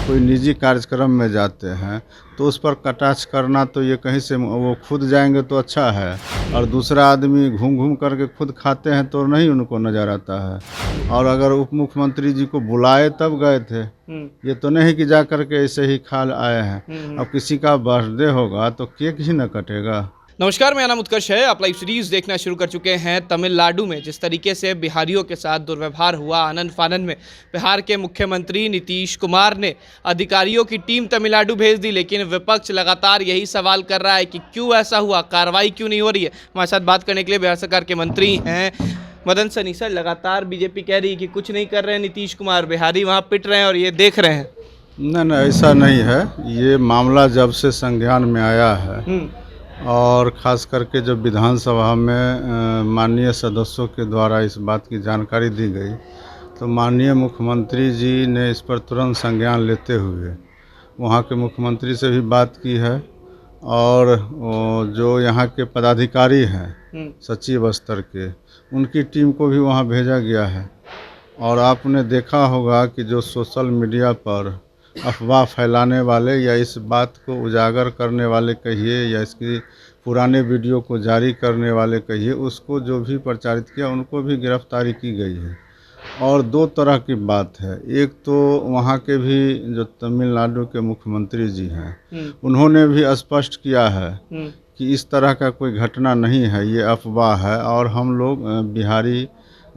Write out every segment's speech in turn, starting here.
कोई निजी कार्यक्रम में जाते हैं तो उस पर कटाक्ष करना, तो ये कहीं से वो खुद जाएंगे तो अच्छा है, और दूसरा आदमी घूम घूम करके खुद खाते हैं तो नहीं उनको नज़र आता है। और अगर उप मुख्यमंत्री जी को बुलाए तब गए थे, ये तो नहीं कि जा करके ऐसे ही खा आए हैं। अब किसी का बर्थडे होगा तो केक ही न कटेगा। नमस्कार, मेरा नाम उत्कर्ष है। आप लाइव सीरीज देखना शुरू कर चुके हैं। तमिलनाडु में जिस तरीके से बिहारियों के साथ दुर्व्यवहार हुआ, आनन फानन में बिहार के मुख्यमंत्री नीतीश कुमार ने अधिकारियों की टीम तमिलनाडु भेज दी, लेकिन विपक्ष लगातार यही सवाल कर रहा है कि क्यों ऐसा हुआ, कार्रवाई क्यों नहीं हो रही है। हमारे साथ बात करने के लिए बिहार सरकार के मंत्री हैं मदन सनी सर। लगातार बीजेपी कह रही है कि कुछ नहीं कर रहे हैं नीतीश कुमार, बिहारी वहाँ पिट रहे हैं और ये देख रहे हैं। न ऐसा नहीं है। ये मामला जब से संज्ञान में आया है और ख़ास करके जब विधानसभा में माननीय सदस्यों के द्वारा इस बात की जानकारी दी गई, तो माननीय मुख्यमंत्री जी ने इस पर तुरंत संज्ञान लेते हुए वहाँ के मुख्यमंत्री से भी बात की है, और जो यहाँ के पदाधिकारी हैं सचिव स्तर के, उनकी टीम को भी वहाँ भेजा गया है। और आपने देखा होगा कि जो सोशल मीडिया पर अफवाह फैलाने वाले या इस बात को उजागर करने वाले कहिए, या इसकी पुराने वीडियो को जारी करने वाले कहिए, उसको जो भी प्रचारित किया उनको भी गिरफ्तारी की गई है। और दो तरह की बात है। एक तो वहाँ के भी जो तमिलनाडु के मुख्यमंत्री जी हैं, उन्होंने भी स्पष्ट किया है कि इस तरह का कोई घटना नहीं है, ये अफवाह है, और हम लोग बिहारी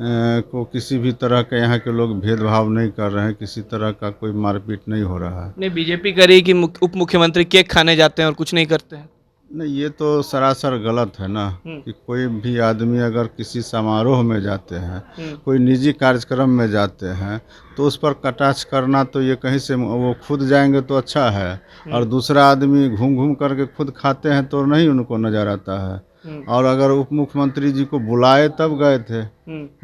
को किसी भी तरह के यहाँ के लोग भेदभाव नहीं कर रहे हैं, किसी तरह का कोई मारपीट नहीं हो रहा है। नहीं, बीजेपी कह रही है कि उप मुख्यमंत्री केक खाने जाते हैं और कुछ नहीं करते हैं। नहीं, ये तो सरासर गलत है ना, कि कोई भी आदमी अगर किसी समारोह में जाते हैं, कोई निजी कार्यक्रम में जाते हैं, तो उस पर कटाक्ष करना, तो ये कहीं से वो खुद जाएंगे तो अच्छा है, और दूसरा आदमी घूम घूम करके खुद खाते हैं तो नहीं उनको नज़र आता है। और अगर उप मुख्यमंत्री जी को बुलाए तब गए थे,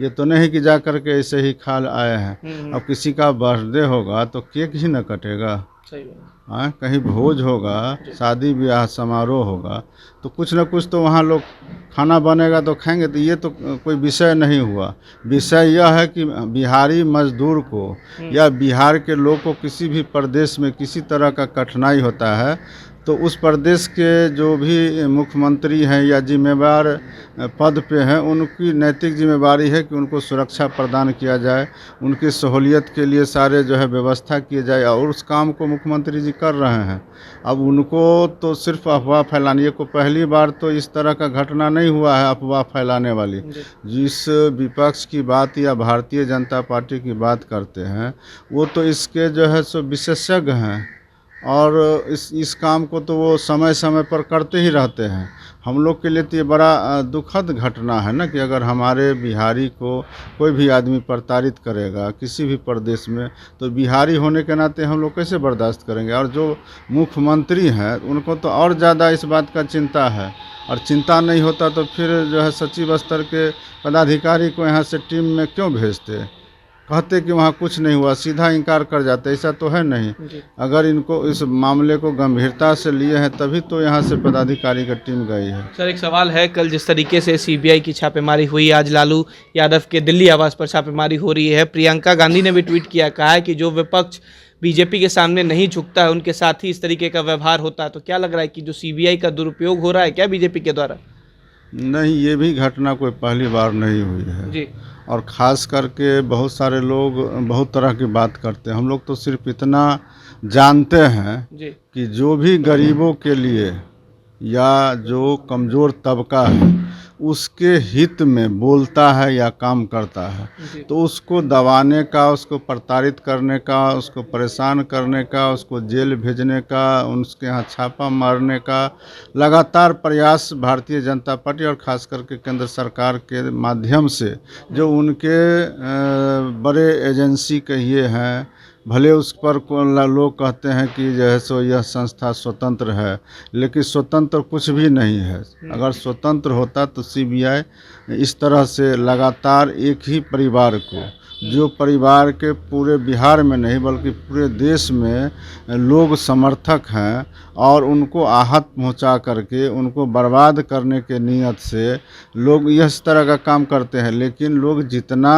ये तो नहीं कि जा करके ऐसे ही खा आए हैं। अब किसी का बर्थडे होगा तो केक ही न कटेगा। सही बात। हाँ, कहीं भोज होगा, शादी ब्याह समारोह होगा, तो कुछ न कुछ तो वहाँ लोग खाना बनेगा तो खाएंगे। तो ये तो कोई विषय नहीं हुआ। विषय यह है कि बिहारी मजदूर को या बिहार के लोग को किसी भी प्रदेश में किसी तरह का कठिनाई होता है, तो उस प्रदेश के जो भी मुख्यमंत्री हैं या जिम्मेदार पद पे हैं, उनकी नैतिक जिम्मेदारी है कि उनको सुरक्षा प्रदान किया जाए, उनकी सहूलियत के लिए सारे जो है व्यवस्था किए जाए, और उस काम को मुख्यमंत्री जी कर रहे हैं। अब उनको तो सिर्फ अफवाह फैलानी को, पहली बार तो इस तरह का घटना नहीं हुआ है अफवाह फैलाने वाली। जिस विपक्ष की बात या भारतीय जनता पार्टी की बात करते हैं, वो तो इसके जो है सो विशेषज्ञ हैं, और इस काम को तो वो समय समय पर करते ही रहते हैं। हम लोग के लिए तो ये बड़ा दुखद घटना है ना, कि अगर हमारे बिहारी को कोई भी आदमी प्रताड़ित करेगा किसी भी प्रदेश में, तो बिहारी होने के नाते हम लोग कैसे बर्दाश्त करेंगे। और जो मुख्यमंत्री हैं उनको तो और ज़्यादा इस बात का चिंता है, और चिंता नहीं होता तो फिर जो है सचिव स्तर के पदाधिकारी को यहाँ से टीम में क्यों भेजते। कहते कि वहाँ कुछ नहीं हुआ, सीधा इनकार कर जाते। ऐसा तो है नहीं। अगर इनको इस मामले को गंभीरता से लिए हैं तभी तो यहाँ से पदाधिकारी की टीम गई है। सर, एक सवाल है, कल जिस तरीके से सीबीआई की छापेमारी हुई, आज लालू यादव के दिल्ली आवास पर छापेमारी हो रही है। प्रियंका गांधी ने भी ट्वीट किया, कहा है कि जो विपक्ष बीजेपी के सामने नहीं झुकता है उनके साथ ही इस तरीके का व्यवहार होता है। तो क्या लग रहा है कि जो सीबीआई का दुरुपयोग हो रहा है क्या बीजेपी के द्वारा? नहीं, ये भी घटना कोई पहली बार नहीं हुई है जी। और ख़ास करके बहुत सारे लोग बहुत तरह की बात करते हैं। हम लोग तो सिर्फ इतना जानते हैं जी। कि जो भी गरीबों के लिए या जो कमज़ोर तबका है उसके हित में बोलता है या काम करता है, तो उसको दबाने का, उसको प्रताड़ित करने का, उसको परेशान करने का, उसको जेल भेजने का, उसके यहाँ छापा मारने का लगातार प्रयास भारतीय जनता पार्टी और ख़ास करके केंद्र सरकार के माध्यम से, जो उनके बड़े एजेंसी कहिए हैं, भले उस पर लोग कहते हैं कि जो है सो यह संस्था स्वतंत्र है, लेकिन स्वतंत्र कुछ भी नहीं है। अगर स्वतंत्र होता तो सीबीआई इस तरह से लगातार एक ही परिवार को जो परिवार के पूरे बिहार में नहीं बल्कि पूरे देश में लोग समर्थक हैं और उनको आहत पहुंचा करके उनको बर्बाद करने के नियत से लोग इस तरह का काम करते हैं। लेकिन लोग जितना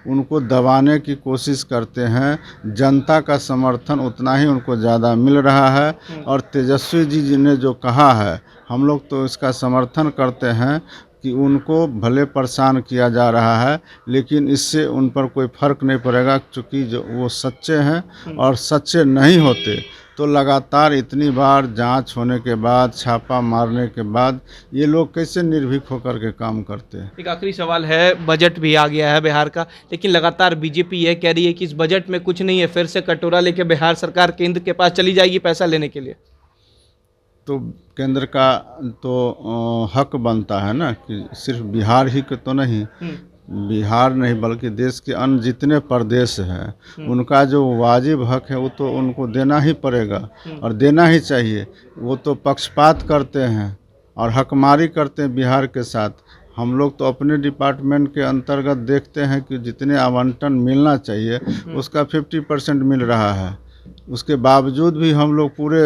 उनको दबाने की कोशिश करते हैं, जनता का समर्थन उतना ही उनको ज़्यादा मिल रहा है। और तेजस्वी जी ने जो कहा है, हम लोग तो इसका समर्थन करते हैं कि उनको भले परेशान किया जा रहा है लेकिन इससे उन पर कोई फ़र्क नहीं पड़ेगा, क्योंकि जो वो सच्चे हैं। और सच्चे नहीं होते तो लगातार इतनी बार जांच होने के बाद, छापा मारने के बाद ये लोग कैसे निर्भीक होकर के काम करते हैं। एक आखिरी सवाल है, बजट भी आ गया है बिहार का, लेकिन लगातार बीजेपी ये कह रही है कि इस बजट में कुछ नहीं है, फिर से कटोरा लेके बिहार सरकार केंद्र के पास चली जाएगी पैसा लेने के लिए। तो केंद्र का तो हक बनता है ना कि सिर्फ बिहार ही के तो नहीं, बिहार नहीं बल्कि देश के अन्य जितने प्रदेश हैं उनका जो वाजिब हक है वो तो उनको देना ही पड़ेगा और देना ही चाहिए। वो तो पक्षपात करते हैं और हकमारी करते हैं बिहार के साथ। हम लोग तो अपने डिपार्टमेंट के अंतर्गत देखते हैं कि जितने आवंटन मिलना चाहिए उसका 50% मिल रहा है। उसके बावजूद भी हम लोग पूरे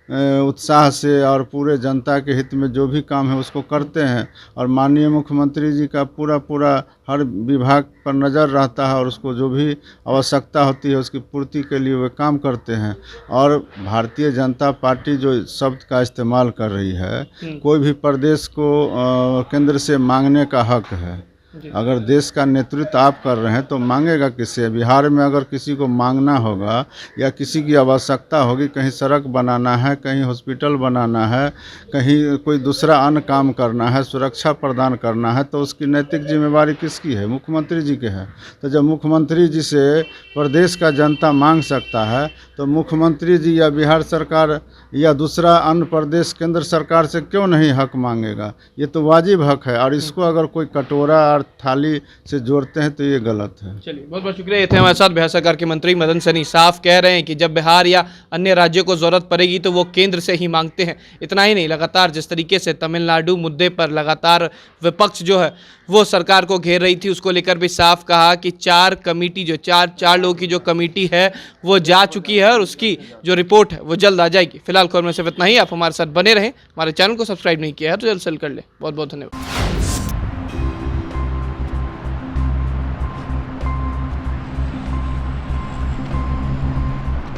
उत्साह से और पूरे जनता के हित में जो भी काम है उसको करते हैं। और माननीय मुख्यमंत्री जी का पूरा हर विभाग पर नज़र रहता है और उसको जो भी आवश्यकता होती है उसकी पूर्ति के लिए वे काम करते हैं। और भारतीय जनता पार्टी जो शब्द का इस्तेमाल कर रही है, कोई भी प्रदेश को केंद्र से मांगने का हक है। अगर देश का नेतृत्व आप कर रहे हैं तो मांगेगा किससे? बिहार में अगर किसी को मांगना होगा या किसी की आवश्यकता होगी, कहीं सड़क बनाना है, कहीं हॉस्पिटल बनाना है, कहीं कोई दूसरा अन्य काम करना है, सुरक्षा प्रदान करना है, तो उसकी नैतिक जिम्मेवारी किसकी है? मुख्यमंत्री जी के है। तो जब मुख्यमंत्री जी से प्रदेश का जनता मांग सकता है तो मुख्यमंत्री जी या बिहार सरकार या दूसरा अन्य प्रदेश केंद्र सरकार से क्यों नहीं हक मांगेगा? ये तो वाजिब हक है। और इसको अगर कोई कटोरा और थाली से जोड़ते हैं तो ये गलत है। चलिए, बहुत बहुत शुक्रिया। ये थे हमारे साथ बिहार सरकार के मंत्री मदन सहनी। साफ कह रहे हैं कि जब बिहार या अन्य राज्यों को जरूरत पड़ेगी तो वो केंद्र से ही मांगते हैं। इतना ही नहीं, लगातार जिस तरीके से तमिलनाडु मुद्दे पर लगातार विपक्ष जो है वो सरकार को घेर रही थी, उसको लेकर भी साफ कहा कि चार लोगों की जो कमेटी है वो जा चुकी है और उसकी जो रिपोर्ट है वो जल्द आ जाएगी। फिलहाल खबर में सिर्फ इतना ही। आप हमारे साथ बने रहें। हमारे चैनल को सब्सक्राइब नहीं किया है तो जल्द से जल्द कर ले। बहुत बहुत धन्यवाद।